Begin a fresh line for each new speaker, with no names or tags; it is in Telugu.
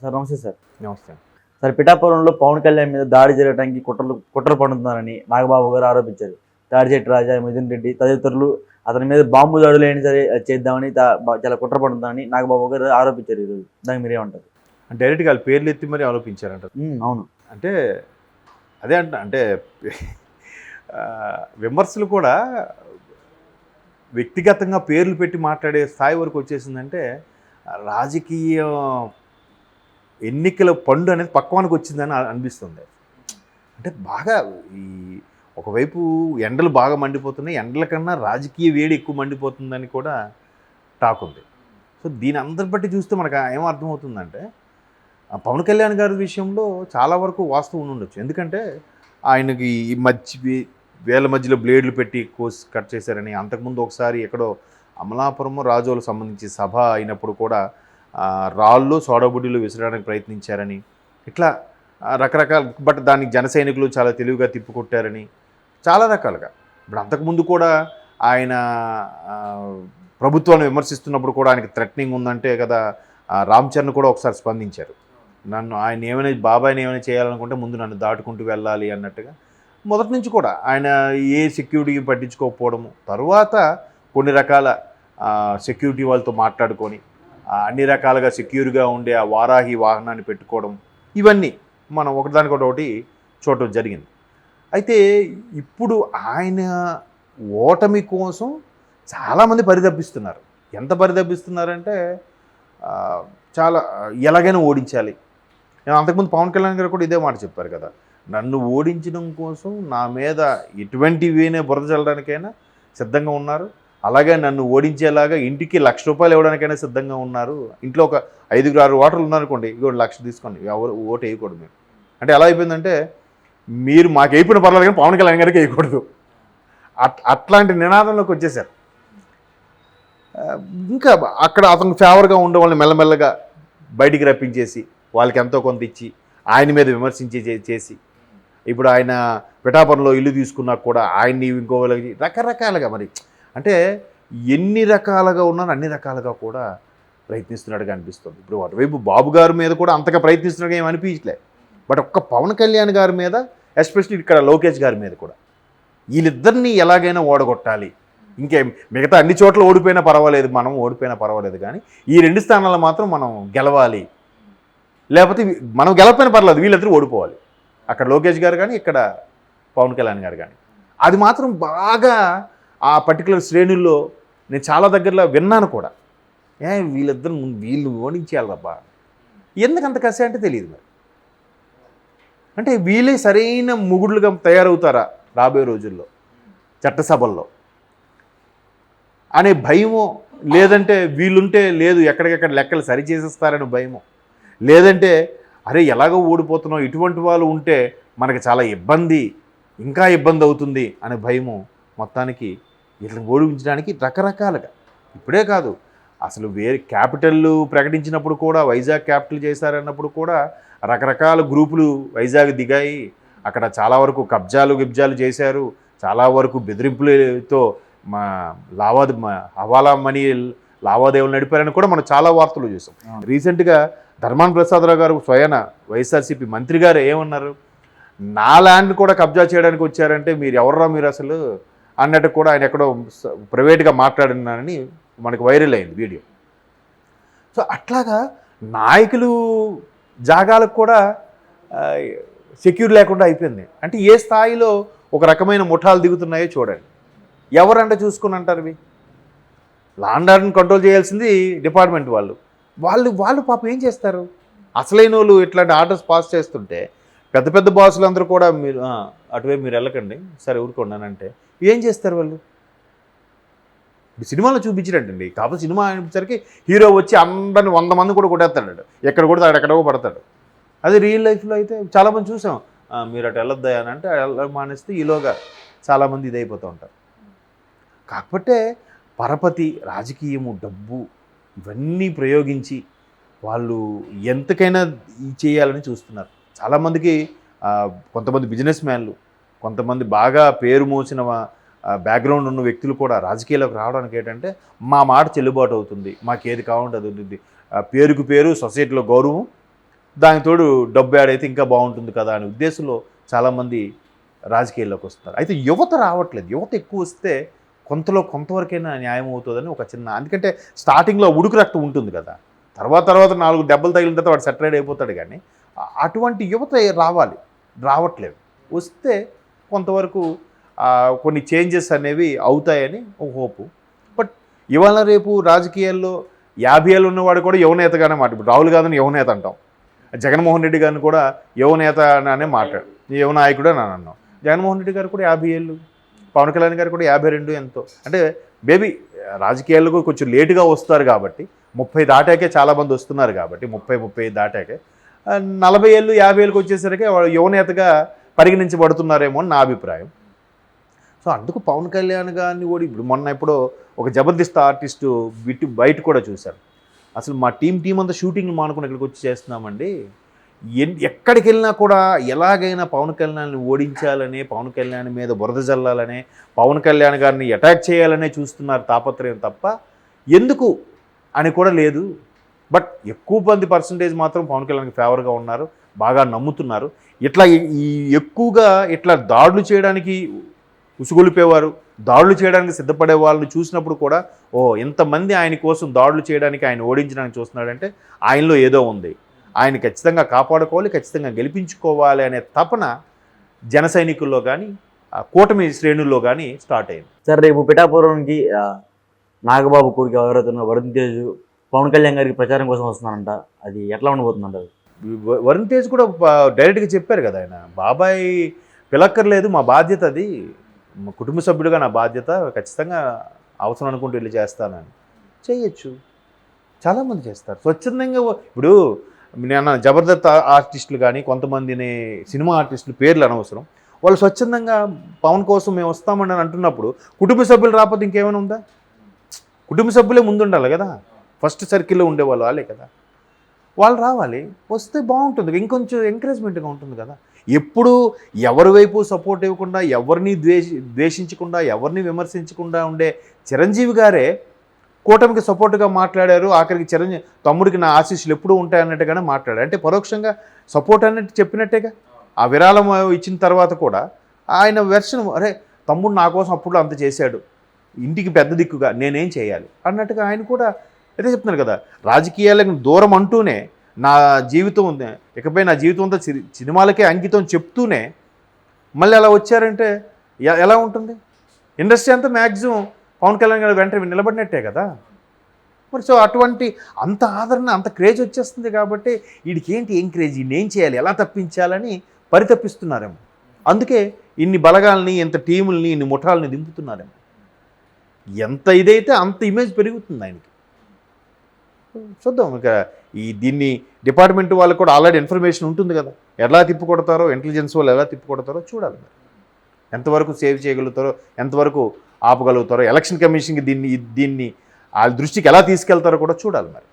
సార్ నమస్తే సార్.
నమస్తే.
సార్ పిఠాపురంలో పవన్ కళ్యాణ్ మీద దాడి జరగడానికి కుట్రలు పడుతున్నారని నాగబాబు గారు ఆరోపించారు. తాడిచెట్టు రాజా, మిథున్ రెడ్డి తదితరులు అతని మీద బాంబు దాడులు అయినా సరే చేద్దామని చాలా కుట్ర పడుతుందని నాగబాబు గారు ఆరోపించారు ఈరోజు. దానికి మీరేమంటారు?
డైరెక్ట్గా వాళ్ళ పేర్లు ఎత్తి మరీ ఆరోపించారంట.
అవును.
అంటే అదే అంటే విమర్శలు కూడా వ్యక్తిగతంగా పేర్లు పెట్టి మాట్లాడే స్థాయి వరకు వచ్చేసిందంటే రాజకీయ ఎన్నికల పండు అనేది పక్వానికి వచ్చిందని అనిపిస్తుంది. అంటే బాగా ఈ ఒకవైపు ఎండలు బాగా మండిపోతున్నాయి, ఎండల కన్నా రాజకీయ వేడి ఎక్కువ మండిపోతుందని కూడా టాక్ ఉంది. సో దీని అందరి బట్టి చూస్తే మనకు ఏం అర్థమవుతుందంటే పవన్ కళ్యాణ్ గారి విషయంలో చాలా వరకు వాస్తవం ఉండొచ్చు. ఎందుకంటే ఆయనకి ఈ వేల మధ్యలో బ్లేడ్లు పెట్టి కట్ చేశారని, అంతకుముందు ఒకసారి ఎక్కడో అమలాపురం రాజోలు సంబంధించి సభ అయినప్పుడు కూడా రాళ్ళు సోడాబుడ్డీలు విసరడానికి ప్రయత్నించారని, ఇట్లా రకరకాల బట్ దానికి జన సైనికులు చాలా తెలివిగా తిప్పుకొట్టారని చాలా రకాలుగా. ఇప్పుడు అంతకుముందు కూడా ఆయన ప్రభుత్వాన్ని విమర్శిస్తున్నప్పుడు కూడా ఆయనకి థ్రెటనింగ్ ఉందంటే కదా రామ్ చరణ్ కూడా ఒకసారి స్పందించారు. ఆయన ఏమైనా బాబాయ్ని ఏమైనా చేయాలనుకుంటే ముందు నన్ను దాటుకుంటూ వెళ్ళాలి అన్నట్టుగా మొదటి నుంచి కూడా ఆయన ఏ సెక్యూరిటీకి పట్టించుకోకపోవడము, తర్వాత కొన్ని రకాల సెక్యూరిటీ వాళ్ళతో మాట్లాడుకొని అన్ని రకాలుగా సెక్యూర్గా ఉండే ఆ వారాహి వాహనాన్ని పెట్టుకోవడం, ఇవన్నీ మనం ఒకదానికొకటి చూడటం జరిగింది. అయితే ఇప్పుడు ఆయన ఓటమి కోసం చాలామంది పరితపిస్తున్నారు. ఎంత పరితపిస్తున్నారంటే చాలా ఎలాగైనా ఓడించాలి. అంతకుముందు పవన్ కళ్యాణ్ గారు కూడా ఇదే మాట చెప్పారు కదా, నన్ను ఓడించడం కోసం నా మీద ఎటువంటివైనా బురద చల్లడానికైనా సిద్ధంగా ఉన్నారు, అలాగే నన్ను ఓడించేలాగా ఇంటికి ₹1,00,000 ఇవ్వడానికైనా సిద్ధంగా ఉన్నారు. ఇంట్లో ఒక 5-6 ఓటర్లు ఉన్నారనుకోండి, ఇగో 1,00,000 తీసుకోండి, ఎవరు ఓటు వేయకూడదు మీరు అంటే ఎలా అయిపోయిందంటే మీరు మాకు వేయకుండా పర్లేదు కానీ పవన్ కళ్యాణ్ గారికి వేయకూడదు, అట్లాంటి నినాదంలోకి వచ్చేసారు. ఇంకా అక్కడ అతను ఫేవర్గా ఉండే వాళ్ళని మెల్లమెల్లగా బయటికి రప్పించేసి వాళ్ళకి ఎంతో కొంత ఇచ్చి ఆయన మీద చేసి ఇప్పుడు ఆయన పిఠాపురంలో ఇల్లు తీసుకున్నా కూడా ఆయన్ని ఇంకో రకరకాలుగా మరి అంటే ఎన్ని రకాలుగా ఉన్నారో అన్ని రకాలుగా కూడా ప్రయత్నిస్తున్నట్టుగా అనిపిస్తుంది. ఇప్పుడు అటువైపు బాబు గారి మీద కూడా అంతగా ప్రయత్నిస్తున్నట్టుగా ఏమి అనిపించలే, బట్ ఒక్క పవన్ కళ్యాణ్ గారి మీద ఎస్పెషల్లీ ఇక్కడ లోకేష్ గారి మీద కూడా వీళ్ళిద్దరినీ ఎలాగైనా ఓడగొట్టాలి. ఇంకేం మిగతా అన్ని చోట్ల ఓడిపోయినా పర్వాలేదు, మనం ఓడిపోయినా పర్వాలేదు, కానీ ఈ 2 స్థానాలు మాత్రం మనం గెలవాలి. లేకపోతే మనం గెలపైనా పర్లేదు, వీళ్ళిద్దరూ ఓడిపోవాలి. అక్కడ లోకేష్ గారు కానీ ఇక్కడ పవన్ కళ్యాణ్ గారు కానీ. అది మాత్రం బాగా ఆ పర్టికులర్ శ్రేణుల్లో నేను చాలా దగ్గరలో విన్నాను కూడా. వీళ్ళిద్దరు వీళ్ళు ఓడించేయాలబ్బా, ఎందుకంత కసి అంటే తెలియదు. మరి అంటే వీళ్ళే సరైన ముగుడులుగా తయారవుతారా రాబోయే రోజుల్లో చట్టసభల్లో అనే భయమో, లేదంటే వీళ్ళుంటే లేదు ఎక్కడికెక్కడ లెక్కలు సరి చేసేస్తారనే భయమో, లేదంటే అరే ఎలాగో ఓడిపోతున్నాం ఇటువంటి వాళ్ళు ఉంటే మనకి చాలా ఇంకా ఇబ్బంది అవుతుంది అనే భయము మొత్తానికి వీళ్ళని ఓడించడానికి రకరకాలుగా. ఇప్పుడే కాదు, అసలు వేరే క్యాపిటల్ ప్రకటించినప్పుడు కూడా వైజాగ్ క్యాపిటల్ చేశారన్నప్పుడు కూడా రకరకాల గ్రూపులు వైజాగ్ దిగాయి. అక్కడ చాలా వరకు గిబ్జాలు చేశారు, చాలా వరకు బెదిరింపులతో హవాలా మనీ లావాదేవీలు నడిపారని కూడా మనం చాలా వార్తలు చూసాం. రీసెంట్గా ధర్మాన ప్రసాదరావు గారు స్వయాన వైఎస్ఆర్సీపీ మంత్రి గారు ఏమన్నారు, నా ల్యాండ్ కూడా కబ్జా చేయడానికి వచ్చారంటే మీరు ఎవర్రా మీరు అసలు అన్నట్టు కూడా ఆయన ఎక్కడో ప్రైవేట్గా మాట్లాడినారని మనకు వైరల్ అయింది వీడియో. సో అట్లాగా నాయకులు జాగాలకు కూడా సెక్యూర్ లేకుండా అయిపోయింది. అంటే ఏ స్థాయిలో ఒక రకమైన ముఠాలు దిగుతున్నాయో చూడండి. ఎవరంటే చూసుకుని అంటారు ఇవి లా అండ్ ఆర్డర్ని కంట్రోల్ చేయాల్సింది డిపార్ట్మెంట్ వాళ్ళు పాపం ఏం చేస్తారు? అసలైన వాళ్ళు ఇట్లాంటి ఆర్డర్స్ పాస్ చేస్తుంటే పెద్ద పెద్ద బాసులు అందరూ కూడా మీరు అటువైపు మీరు వెళ్ళకండి, సరే ఊరుకోండానంటే ఏం చేస్తారు వాళ్ళు? సినిమాలో చూపించినట్టండి. కాకపోతే సినిమా అనేసరికి హీరో వచ్చి అందరిని 100 మంది కూడా కొట్టేస్తాడు, ఎక్కడ కొడతాడు ఎక్కడో పడతాడు. అదే రియల్ లైఫ్లో అయితే చాలామంది చూసాం, మీరు అటు వెళ్ళొద్దా అని అంటే మానేస్తే ఈలోగా చాలామంది ఇదైపోతూ ఉంటారు. కాకపోతే పరపతి, రాజకీయము, డబ్బు ఇవన్నీ ప్రయోగించి వాళ్ళు ఎంతకైనా చేయాలని చూస్తున్నారు. చాలామందికి కొంతమంది బిజినెస్ మ్యాన్లు, కొంతమంది బాగా పేరు మోసిన బ్యాక్గ్రౌండ్ ఉన్న వ్యక్తులు కూడా రాజకీయాల్లోకి రావడానికి ఏంటంటే మా మాట చెల్లుబాటు అవుతుంది, మాకు ఏది కావాలంటే అది ఉంటుంది, పేరుకు పేరు, సొసైటీలో గౌరవం, దానికి తోడు డబ్బు యాడైతే ఇంకా బాగుంటుంది కదా అనే ఉద్దేశంలో చాలామంది రాజకీయాల్లోకి వస్తున్నారు. అయితే యువత రావట్లేదు. యువత ఎక్కువ వస్తే కొంతవరకైనా న్యాయం అవుతుందని ఒక చిన్న, ఎందుకంటే స్టార్టింగ్లో ఉడుకు రక్తం ఉంటుంది కదా, తర్వాత 4 దెబ్బలు తగిలిన తర్వాత వాడు సెటరైడ్ అయిపోతాడు. కానీ అటువంటి యువత రావట్లేదు. వస్తే కొంతవరకు కొన్ని చేంజెస్ అనేవి అవుతాయని ఒక హోపు. బట్ ఇవాళ రేపు రాజకీయాల్లో 50 ఏళ్ళు ఉన్నవాడు కూడా యువనేతగానే ఇప్పుడు రాహుల్ గాంధీని యువనేత అంటాం, జగన్మోహన్ రెడ్డి గారిని కూడా యువనేత అనే మాట్లాడు, యువ నాయకుడు అని అన్నాం. జగన్మోహన్ రెడ్డి గారు కూడా 50 ఏళ్ళు, పవన్ కళ్యాణ్ గారు కూడా 52 ఎంతో. అంటే బేబీ రాజకీయాలకు కొంచెం లేటుగా వస్తారు కాబట్టి, 30 దాటాకే చాలామంది వస్తున్నారు కాబట్టి, 30 దాటాకే 40 ఏళ్ళు 50 ఏళ్ళకి వచ్చేసరికి వాళ్ళు యువనేతగా పరిగణించబడుతున్నారేమో అని నా అభిప్రాయం. సో అందుకు పవన్ కళ్యాణ్ గారిని కూడా ఇప్పుడు ఒక జబర్దస్త్ ఆర్టిస్టు బయట కూడా చూశారు. అసలు మా టీం అంతా షూటింగ్లు మానుకుని ఇక్కడికి వచ్చి చేస్తున్నామండి, ఎక్కడికి వెళ్ళినా కూడా ఎలాగైనా పవన్ కళ్యాణ్ని ఓడించాలనే, పవన్ కళ్యాణ్ మీద బురద జల్లాలనే, పవన్ కళ్యాణ్ గారిని అటాక్ చేయాలనే చూస్తున్నారు తాపత్రయం తప్ప ఎందుకు అని కూడా లేదు. బట్ ఎక్కువ మంది పర్సంటేజ్ మాత్రం పవన్ కళ్యాణ్కి ఫేవర్గా ఉన్నారు, బాగా నమ్ముతున్నారు. ఇట్లా ఎక్కువగా ఇట్లా దాడులు చేయడానికి ఉసుగొలిపేవారు, దాడులు చేయడానికి సిద్ధపడే వాళ్ళని చూసినప్పుడు కూడా ఎంతమంది ఆయన కోసం దాడులు చేయడానికి, ఆయన ఓడించడానికి చూస్తున్నాడంటే ఆయనలో ఏదో ఉంది, ఆయన ఖచ్చితంగా కాపాడుకోవాలి, ఖచ్చితంగా గెలిపించుకోవాలి అనే తపన జన సైనికుల్లో కానీ కూటమి శ్రేణుల్లో కానీ స్టార్ట్ అయింది.
సార్, రేపు పిఠాపురంకి నాగబాబు కొడుకు ఎవరైతున్న వరుణ్ తేజ్ పవన్ కళ్యాణ్ గారికి ప్రచారం కోసం వస్తున్నారంట, అది ఎట్లా ఉండబోతుందంటారు?
వరుణ్ తేజ్ కూడా డైరెక్ట్గా చెప్పారు కదా, ఆయన బాబాయ్ పిలక్కర్లేదు, మా బాధ్యత అది, మా కుటుంబ సభ్యుడిగా నా బాధ్యత, ఖచ్చితంగా అవసరం అనుకుంటూ వెళ్ళి చేస్తానని. చేయొచ్చు, చాలామంది చేస్తారు స్వచ్ఛందంగా. ఇప్పుడు నేను జబర్దస్త్ ఆర్టిస్టులు కానీ కొంతమందిని సినిమా ఆర్టిస్టులు పేర్లు అనవసరం, వాళ్ళు స్వచ్ఛందంగా పవన్ కోసం మేము వస్తామని అంటున్నప్పుడు కుటుంబ సభ్యులు రాకపోతే ఇంకేమైనా ఉందా? కుటుంబ సభ్యులే ముందు ఉండాలి కదా, ఫస్ట్ సర్కిల్లో ఉండేవాళ్ళు వాళ్ళే కదా, వాళ్ళు రావాలి, వస్తే బాగుంటుంది, ఇంకొంచెం ఎంకరేజ్మెంట్గా ఉంటుంది కదా. ఎప్పుడు ఎవరి వైపు సపోర్ట్ ఇవ్వకుండా, ఎవరిని ద్వేషించకుండా, ఎవరిని విమర్శించకుండా ఉండే చిరంజీవి గారే కూటమికి సపోర్ట్గా మాట్లాడారు. ఆఖరికి తమ్ముడికి నా ఆశీస్సులు ఎప్పుడూ ఉంటాయన్నట్టుగానే మాట్లాడారు. అంటే పరోక్షంగా సపోర్ట్ అన్నట్టు చెప్పినట్టేగా. ఆ విరాళం ఇచ్చిన తర్వాత కూడా ఆయన వెర్షన్, అరే తమ్ముడు నా కోసం అప్పుడు అంత చేశాడు, ఇంటికి పెద్ద దిక్కుగా నేనేం చేయాలి అన్నట్టుగా ఆయన కూడా అదే చెప్తున్నారు కదా. రాజకీయాలకు దూరం అంటూనే నా జీవితం ఉంది, ఇకపై నా జీవితం అంతా సినిమాలకే అంకితం చెప్తూనే మళ్ళీ అలా వచ్చారంటే ఎలా ఉంటుంది? ఇండస్ట్రీ అంతా మ్యాక్సిమం పవన్ కళ్యాణ్ గారు వెంటనే నిలబడినట్టే కదా మరి. సో అటువంటి అంత ఆదరణ, అంత క్రేజ్ వచ్చేస్తుంది కాబట్టి వీడికి ఏం క్రేజ్, ఈయన ఏం చేయాలి, ఎలా తప్పించాలని పరితపిస్తున్నారేమో. అందుకే ఇన్ని బలగాల్ని, ఇంత టీముల్ని, ఇన్ని ముఠాలని దింపుతున్నారేమో. ఎంత ఇదైతే అంత ఇమేజ్ పెరుగుతుంది ఆయనకి. చూద్దాం. ఇక దీన్ని డిపార్ట్మెంట్ వాళ్ళకి కూడా ఆల్రెడీ ఇన్ఫర్మేషన్ ఉంటుంది కదా, ఎలా తిప్పికొడతారో, ఇంటెలిజెన్స్ వాళ్ళు ఎలా తిప్పికొడతారో చూడాలి. మరి ఎంతవరకు సేవ్ చేయగలుగుతారో, ఎంతవరకు ఆపగలుగుతారో, ఎలక్షన్ కమిషన్కి దీన్ని వాళ్ళ దృష్టికి ఎలా తీసుకెళ్తారో కూడా చూడాలి మరి.